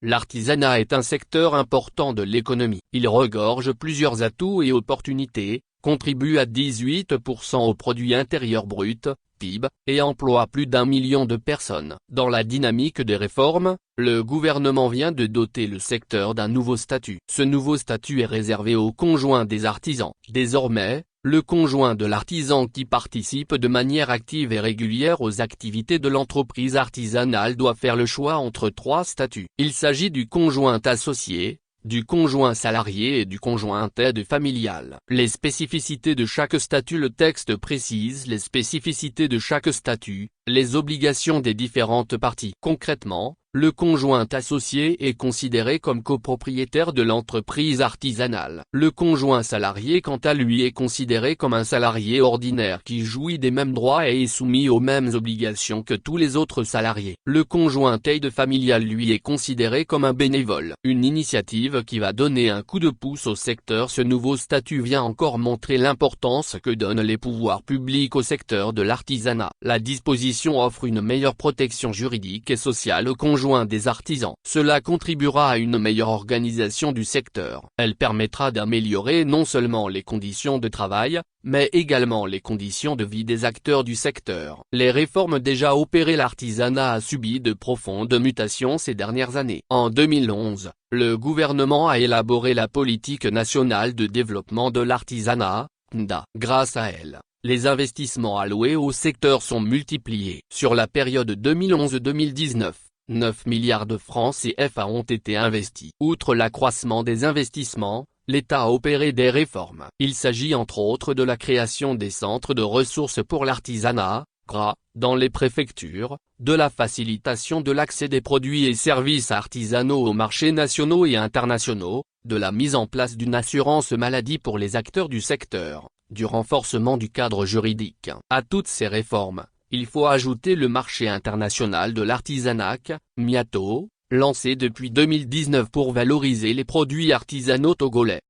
L'artisanat est un secteur important de l'économie. Il regorge plusieurs atouts et opportunités, contribue à 18% au produit intérieur brut, PIB, et emploie plus d'1 million de personnes. Dans la dynamique des réformes, le gouvernement vient de doter le secteur d'un nouveau statut. Ce nouveau statut est réservé aux conjoints des artisans. Désormais, le conjoint de l'artisan qui participe de manière active et régulière aux activités de l'entreprise artisanale doit faire le choix entre 3 statuts. Il s'agit du conjoint associé, du conjoint salarié et du conjoint aide familial. Les spécificités de chaque statut. Le texte précise les spécificités de chaque statut, les obligations des différentes parties. Concrètement, le conjoint associé est considéré comme copropriétaire de l'entreprise artisanale. Le conjoint salarié quant à lui est considéré comme un salarié ordinaire qui jouit des mêmes droits et est soumis aux mêmes obligations que tous les autres salariés. Le conjoint aide familial lui est considéré comme un bénévole. Une initiative qui va donner un coup de pouce au secteur. Ce nouveau statut vient encore montrer l'importance que donnent les pouvoirs publics au secteur de l'artisanat. La disposition offre une meilleure protection juridique et sociale aux conjoints des artisans. Cela contribuera à une meilleure organisation du secteur. Elle permettra d'améliorer non seulement les conditions de travail, mais également les conditions de vie des acteurs du secteur. Les réformes déjà opérées. L'artisanat a subi de profondes mutations ces dernières années. En 2011, le gouvernement a élaboré la politique nationale de développement de l'artisanat, PNDA. Grâce à elle, les investissements alloués au secteur sont multipliés. Sur la période 2011-2019, 9 milliards de francs CFA ont été investis. Outre l'accroissement des investissements, l'État a opéré des réformes. Il s'agit entre autres de la création des centres de ressources pour l'artisanat, CRA, dans les préfectures, de la facilitation de l'accès des produits et services artisanaux aux marchés nationaux et internationaux, de la mise en place d'une assurance maladie pour les acteurs du secteur, du renforcement du cadre juridique. À toutes ces réformes, il faut ajouter le marché international de l'artisanat, MIATO, lancé depuis 2019 pour valoriser les produits artisanaux togolais.